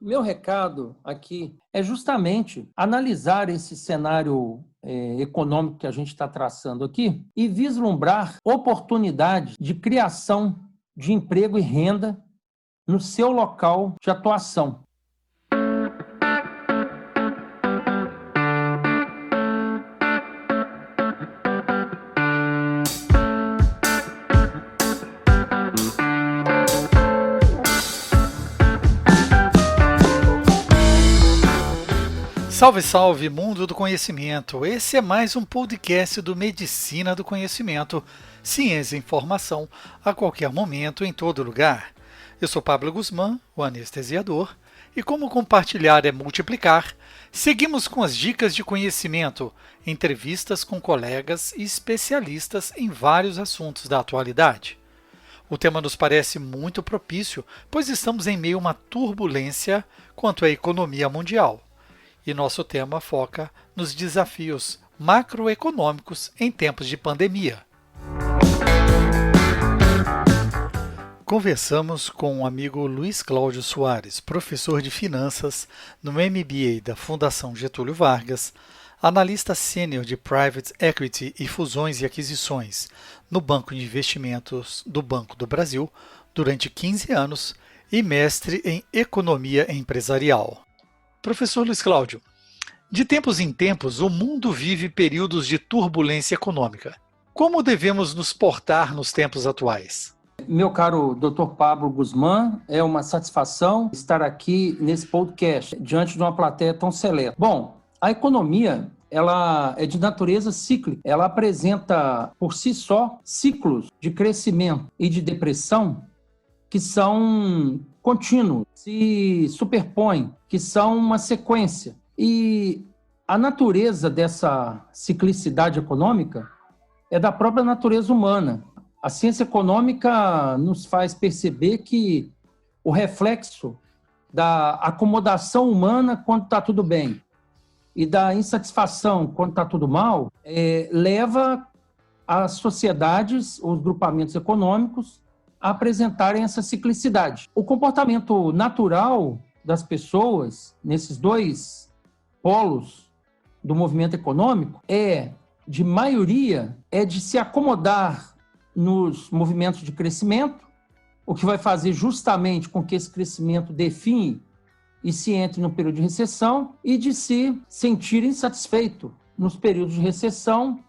Meu recado aqui é justamente analisar esse cenário econômico que a gente está traçando aqui e vislumbrar oportunidades de criação de emprego e renda no seu local de atuação. Salve, salve, mundo do conhecimento! Esse é mais um podcast do Medicina do Conhecimento, ciência e informação a qualquer momento, em todo lugar. Eu sou Pablo Guzmán, o anestesiador, e como compartilhar é multiplicar, seguimos com as dicas de conhecimento, entrevistas com colegas e especialistas em vários assuntos da atualidade. O tema nos parece muito propício, pois estamos em meio a uma turbulência quanto à economia mundial. E nosso tema foca nos desafios macroeconômicos em tempos de pandemia. Conversamos com o amigo Luiz Cláudio Soares, professor de finanças no MBA da Fundação Getúlio Vargas, analista sênior de Private Equity e fusões e aquisições no Banco de Investimentos do Banco do Brasil durante 15 anos e mestre em Economia Empresarial. Professor Luiz Cláudio, de tempos em tempos o mundo vive períodos de turbulência econômica. Como devemos nos portar nos tempos atuais? Meu caro Dr. Pablo Guzmán, é uma satisfação estar aqui nesse podcast, diante de uma plateia tão seleta. Bom, a economia ela é de natureza cíclica. Ela apresenta por si só ciclos de crescimento e de depressão que são contínuos, se superpõem, que são uma sequência. E a natureza dessa ciclicidade econômica é da própria natureza humana. A ciência econômica nos faz perceber que o reflexo da acomodação humana quando está tudo bem e da insatisfação quando está tudo mal leva as sociedades, os grupamentos econômicos, a apresentarem essa ciclicidade. O comportamento natural das pessoas, nesses dois polos do movimento econômico, de maioria, é de se acomodar nos movimentos de crescimento, o que vai fazer justamente com que esse crescimento define e se entre no período de recessão, e de se sentir insatisfeito nos períodos de recessão,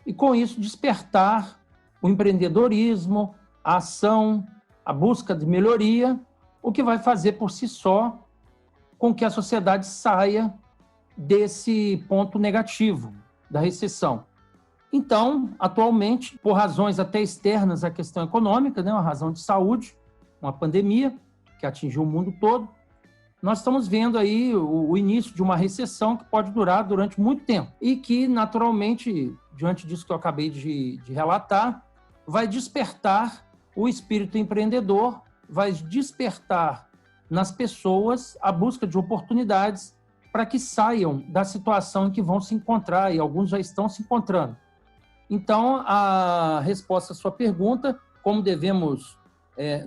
e com isso despertar o empreendedorismo, a ação, a busca de melhoria, o que vai fazer por si só com que a sociedade saia desse ponto negativo da recessão. Então, atualmente, por razões até externas à questão econômica, uma razão de saúde, uma pandemia que atingiu o mundo todo, nós estamos vendo aí o início de uma recessão que pode durar durante muito tempo e que, naturalmente, diante disso que eu acabei de relatar, vai despertar o espírito empreendedor, vai despertar nas pessoas a busca de oportunidades para que saiam da situação em que vão se encontrar, e alguns já estão se encontrando. Então, a resposta à sua pergunta, como devemos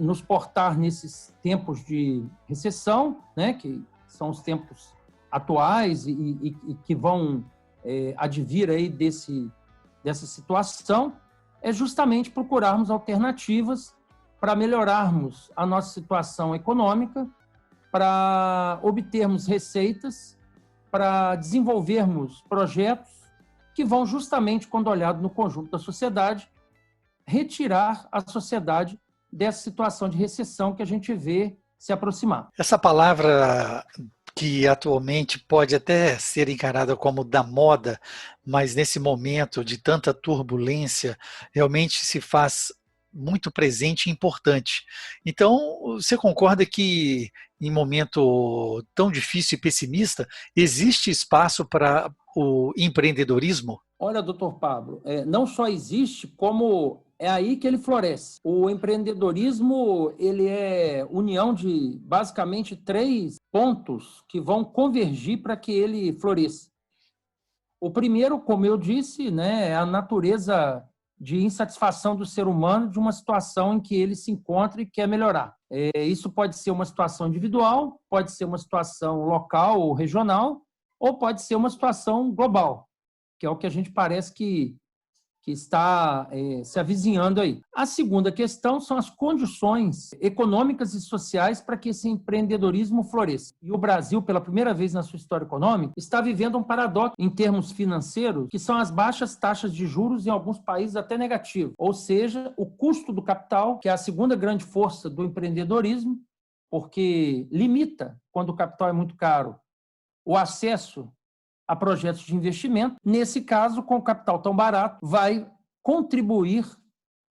nos portar nesses tempos de recessão, que são os tempos atuais e que vão advir aí dessa situação, é justamente procurarmos alternativas para melhorarmos a nossa situação econômica, para obtermos receitas, para desenvolvermos projetos que vão justamente, quando olhado no conjunto da sociedade, retirar a sociedade dessa situação de recessão que a gente vê se aproximar. Essa palavra que atualmente pode até ser encarada como da moda, mas nesse momento de tanta turbulência, realmente se faz muito presente e importante. Então, você concorda que em momento tão difícil e pessimista, existe espaço para o empreendedorismo? Olha, doutor Pablo, não só existe, como é aí que ele floresce. O empreendedorismo, ele é união de basicamente 3 pontos que vão convergir para que ele floresça. O primeiro, como eu disse, é a natureza de insatisfação do ser humano de uma situação em que ele se encontra e quer melhorar. Isso pode ser uma situação individual, pode ser uma situação local ou regional, ou pode ser uma situação global, que é o que a gente parece que está se avizinhando aí. A segunda questão são as condições econômicas e sociais para que esse empreendedorismo floresça. E o Brasil, pela primeira vez na sua história econômica, está vivendo um paradoxo em termos financeiros, que são as baixas taxas de juros em alguns países até negativo. Ou seja, o custo do capital, que é a segunda grande força do empreendedorismo, porque limita, quando o capital é muito caro, o acesso a projetos de investimento. Nesse caso, com o capital tão barato, vai contribuir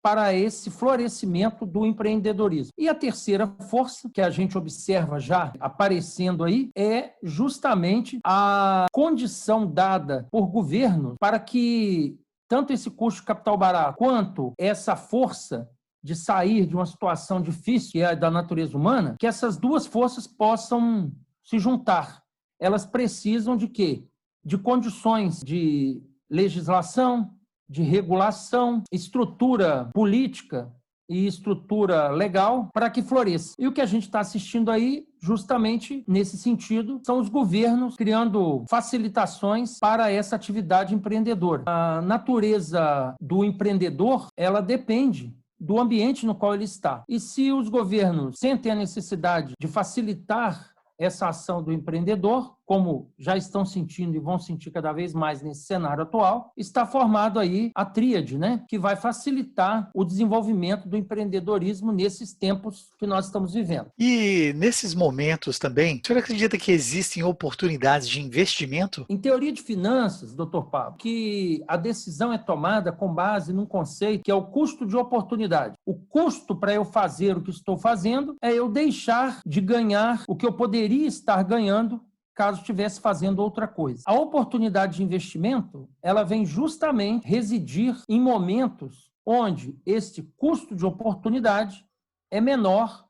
para esse florescimento do empreendedorismo. E a terceira força, que a gente observa já aparecendo aí, é justamente a condição dada por governos para que tanto esse custo de capital barato quanto essa força de sair de uma situação difícil, que é a da natureza humana, que essas duas forças possam se juntar. Elas precisam de quê? De condições de legislação, de regulação, estrutura política e estrutura legal para que floresça. E o que a gente está assistindo aí, justamente nesse sentido, são os governos criando facilitações para essa atividade empreendedora. A natureza do empreendedor, ela depende do ambiente no qual ele está. E se os governos sentem a necessidade de facilitar essa ação do empreendedor, como já estão sentindo e vão sentir cada vez mais nesse cenário atual, está formado aí a tríade, né, que vai facilitar o desenvolvimento do empreendedorismo nesses tempos que nós estamos vivendo. E nesses momentos também, o senhor acredita que existem oportunidades de investimento? Em teoria de finanças, doutor Pablo, que a decisão é tomada com base num conceito que é o custo de oportunidade. O custo para eu fazer o que estou fazendo é eu deixar de ganhar o que eu poderia estar ganhando caso estivesse fazendo outra coisa. A oportunidade de investimento, ela vem justamente residir em momentos onde este custo de oportunidade é menor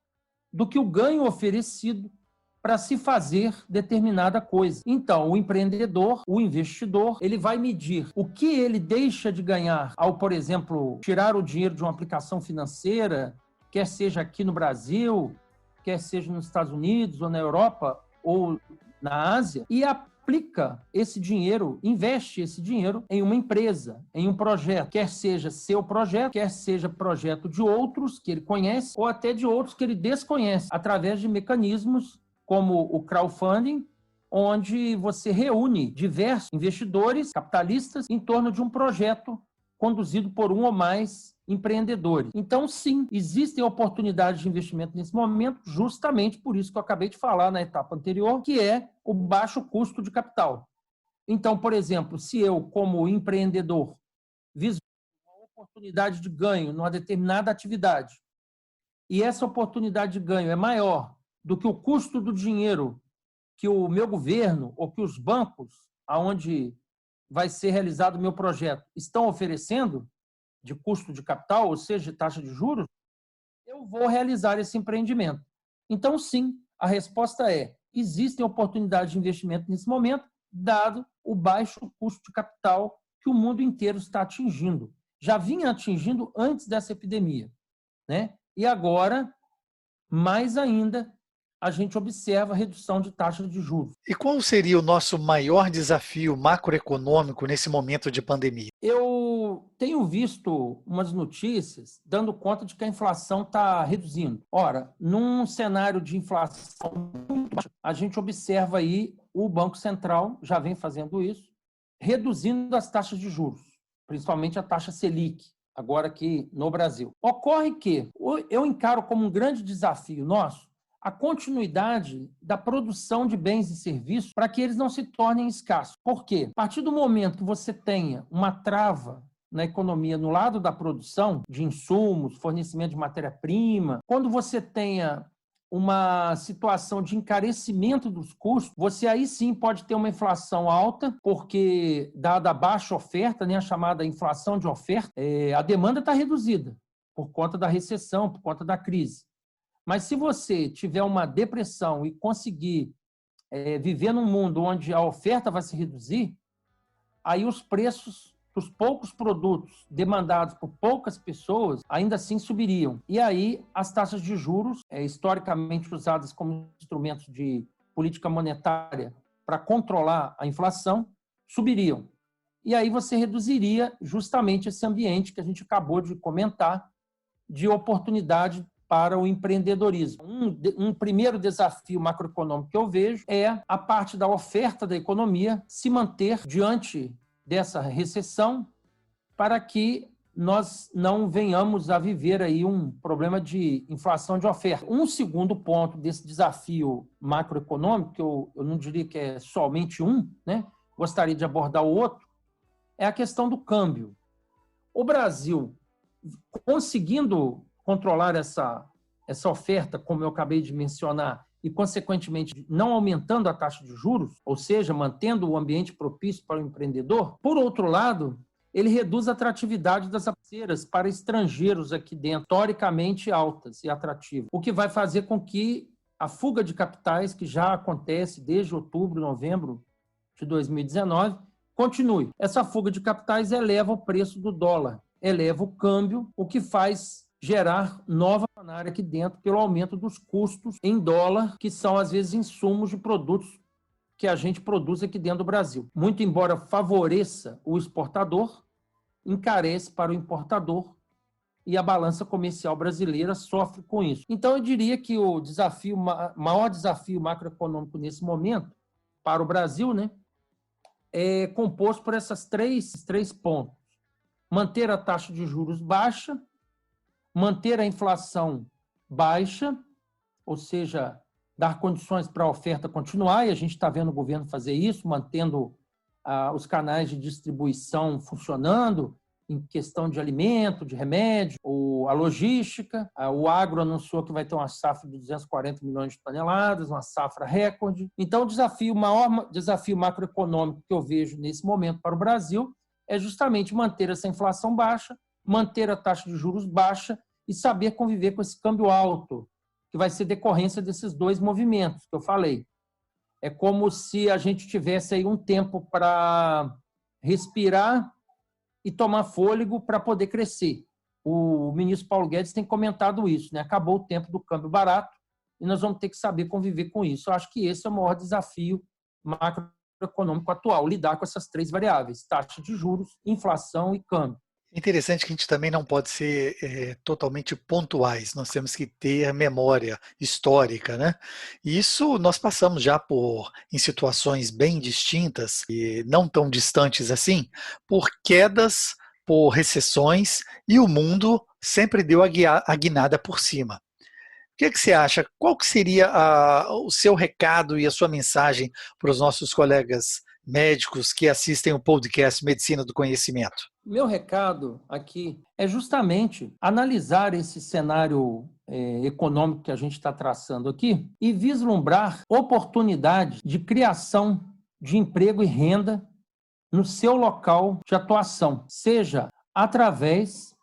do que o ganho oferecido para se fazer determinada coisa. Então, o empreendedor, o investidor, ele vai medir o que ele deixa de ganhar ao, por exemplo, tirar o dinheiro de uma aplicação financeira, quer seja aqui no Brasil, quer seja nos Estados Unidos ou na Europa ou na Ásia, e aplica esse dinheiro, investe esse dinheiro em uma empresa, em um projeto, quer seja seu projeto, quer seja projeto de outros que ele conhece, ou até de outros que ele desconhece, através de mecanismos como o crowdfunding, onde você reúne diversos investidores, capitalistas, em torno de um projeto conduzido por um ou mais empreendedores. Então, sim, existem oportunidades de investimento nesse momento, justamente por isso que eu acabei de falar na etapa anterior, que é o baixo custo de capital. Então, por exemplo, se eu, como empreendedor, vislumbro uma oportunidade de ganho numa determinada atividade, e essa oportunidade de ganho é maior do que o custo do dinheiro que o meu governo ou que os bancos, aonde vai ser realizado o meu projeto, estão oferecendo, de custo de capital, ou seja, de taxa de juros, eu vou realizar esse empreendimento. Então, sim, a resposta é: existem oportunidades de investimento nesse momento, dado o baixo custo de capital que o mundo inteiro está atingindo. Já vinha atingindo antes dessa epidemia, né? E agora, mais ainda, a gente observa a redução de taxa de juros. E qual seria o nosso maior desafio macroeconômico nesse momento de pandemia? Eu tenho visto umas notícias dando conta de que a inflação está reduzindo. Ora, num cenário de inflação muito baixa, a gente observa aí o Banco Central, já vem fazendo isso, reduzindo as taxas de juros, principalmente a taxa Selic, agora aqui no Brasil. Ocorre que eu encaro como um grande desafio nosso a continuidade da produção de bens e serviços para que eles não se tornem escassos. Por quê? A partir do momento que você tenha uma trava na economia no lado da produção de insumos, fornecimento de matéria-prima, quando você tenha uma situação de encarecimento dos custos, você aí sim pode ter uma inflação alta, porque dada a baixa oferta, né, a chamada inflação de oferta, a demanda está reduzida por conta da recessão, por conta da crise. Mas se você tiver uma depressão e conseguir viver num mundo onde a oferta vai se reduzir, aí os preços os poucos produtos demandados por poucas pessoas ainda assim subiriam. E aí as taxas de juros, historicamente usadas como instrumentos de política monetária para controlar a inflação, subiriam. E aí você reduziria justamente esse ambiente que a gente acabou de comentar de oportunidade para o empreendedorismo. Um primeiro desafio macroeconômico que eu vejo é a parte da oferta da economia se manter diante dessa recessão para que nós não venhamos a viver aí um problema de inflação de oferta. Um segundo ponto desse desafio macroeconômico, que eu não diria que é somente um, né? Gostaria de abordar o outro, é a questão do câmbio. O Brasil, conseguindo controlar essa oferta, como eu acabei de mencionar, e, consequentemente, não aumentando a taxa de juros, ou seja, mantendo o ambiente propício para o empreendedor, por outro lado, ele reduz a atratividade das parceiras para estrangeiros aqui dentro, historicamente altas e atrativas, o que vai fazer com que a fuga de capitais, que já acontece desde outubro, novembro de 2019, continue. Essa fuga de capitais eleva o preço do dólar, eleva o câmbio, o que faz gerar nova área aqui dentro pelo aumento dos custos em dólar, que são, às vezes, insumos de produtos que a gente produz aqui dentro do Brasil. Muito embora favoreça o exportador, encarece para o importador e a balança comercial brasileira sofre com isso. Então, eu diria que o maior desafio macroeconômico nesse momento para o Brasil, né, é composto por esses três pontos. Manter a taxa de juros baixa, manter a inflação baixa, ou seja, dar condições para a oferta continuar, e a gente está vendo o governo fazer isso, mantendo os canais de distribuição funcionando, em questão de alimento, de remédio, a logística. O agro anunciou que vai ter uma safra de 240 milhões de toneladas, uma safra recorde. Então, o maior desafio macroeconômico que eu vejo nesse momento para o Brasil é justamente manter essa inflação baixa, manter a taxa de juros baixa e saber conviver com esse câmbio alto, que vai ser decorrência desses dois movimentos que eu falei. É como se a gente tivesse aí um tempo para respirar e tomar fôlego para poder crescer. O ministro Paulo Guedes tem comentado isso, né? Acabou o tempo do câmbio barato e nós vamos ter que saber conviver com isso. Eu acho que esse é o maior desafio macroeconômico atual, lidar com essas três variáveis: taxa de juros, inflação e câmbio. Interessante que a gente também não pode ser totalmente pontuais, nós temos que ter memória histórica, né? E isso nós passamos já em situações bem distintas e não tão distantes assim, por quedas, por recessões, e o mundo sempre deu a guinada por cima. O que você acha? Qual que seria o seu recado e a sua mensagem para os nossos colegas médicos que assistem o podcast Medicina do Conhecimento? Meu recado aqui é justamente analisar esse cenário econômico que a gente está traçando aqui e vislumbrar oportunidades de criação de emprego e renda no seu local de atuação, seja através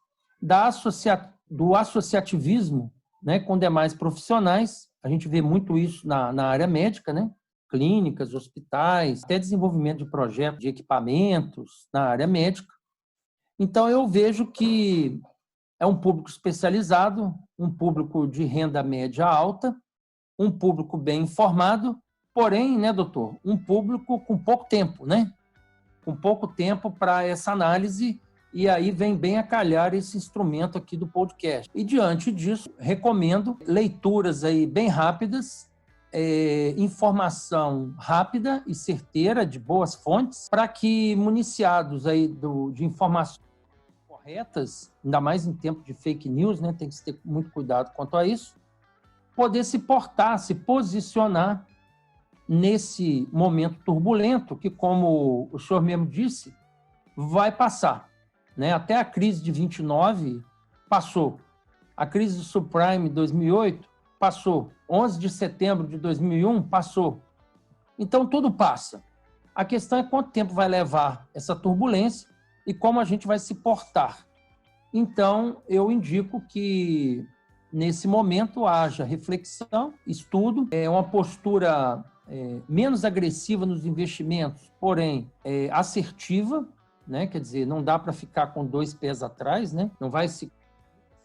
do associativismo, né, com demais profissionais. A gente vê muito isso na área médica, né? Clínicas, hospitais, até desenvolvimento de projetos de equipamentos na área médica. Então, eu vejo que é um público especializado, um público de renda média alta, um público bem informado, porém, né, doutor, um público com pouco tempo, né? Com pouco tempo para essa análise, e aí vem bem a calhar esse instrumento aqui do podcast. E, diante disso, recomendo leituras aí bem rápidas, informação rápida e certeira de boas fontes, para que, municiados aí de informações corretas, ainda mais em tempo de fake news, né, tem que ter muito cuidado quanto a isso, poder se portar, se posicionar nesse momento turbulento que, como o senhor mesmo disse, vai passar, né? Até a crise de 29 passou, a crise do subprime de 2008 passou, 11 de setembro de 2001 passou. Então, tudo passa. A questão é quanto tempo vai levar essa turbulência e como a gente vai se portar. Então, eu indico que, nesse momento, haja reflexão, estudo, uma postura menos agressiva nos investimentos, porém assertiva, né? Quer dizer, não dá para ficar com dois pés atrás, né? Não vai se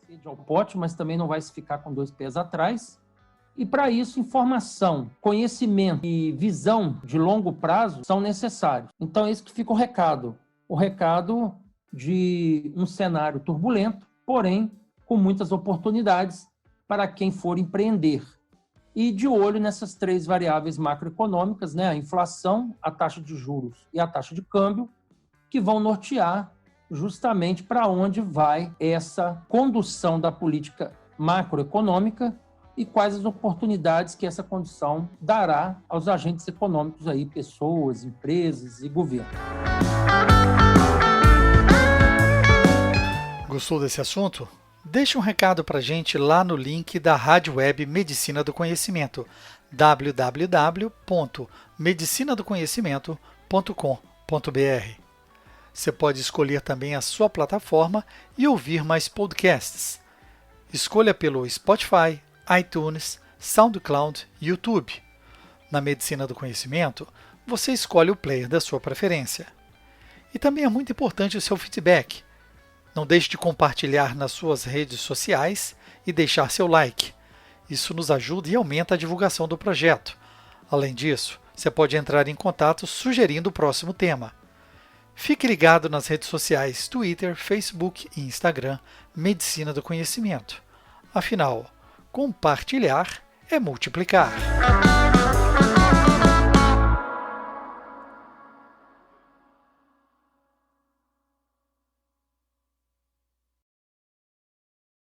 sede ao pote, mas também não vai se ficar com dois pés atrás. E para isso, informação, conhecimento e visão de longo prazo são necessários. Então, é isso que fica o recado. O recado de um cenário turbulento, porém com muitas oportunidades para quem for empreender. E de olho nessas três variáveis macroeconômicas, né? A inflação, a taxa de juros e a taxa de câmbio, que vão nortear justamente para onde vai essa condução da política macroeconômica e quais as oportunidades que essa condução dará aos agentes econômicos aí, pessoas, empresas e governo. Gostou desse assunto? Deixe um recado para a gente lá no link da Rádio Web Medicina do Conhecimento, www.medicinadoconhecimento.com.br. Você pode escolher também a sua plataforma e ouvir mais podcasts. Escolha pelo Spotify, iTunes, SoundCloud e YouTube. Na Medicina do Conhecimento, você escolhe o player da sua preferência. E também é muito importante o seu feedback. Não deixe de compartilhar nas suas redes sociais e deixar seu like. Isso nos ajuda e aumenta a divulgação do projeto. Além disso, você pode entrar em contato sugerindo o próximo tema. Fique ligado nas redes sociais Twitter, Facebook e Instagram Medicina do Conhecimento. Afinal, compartilhar é multiplicar.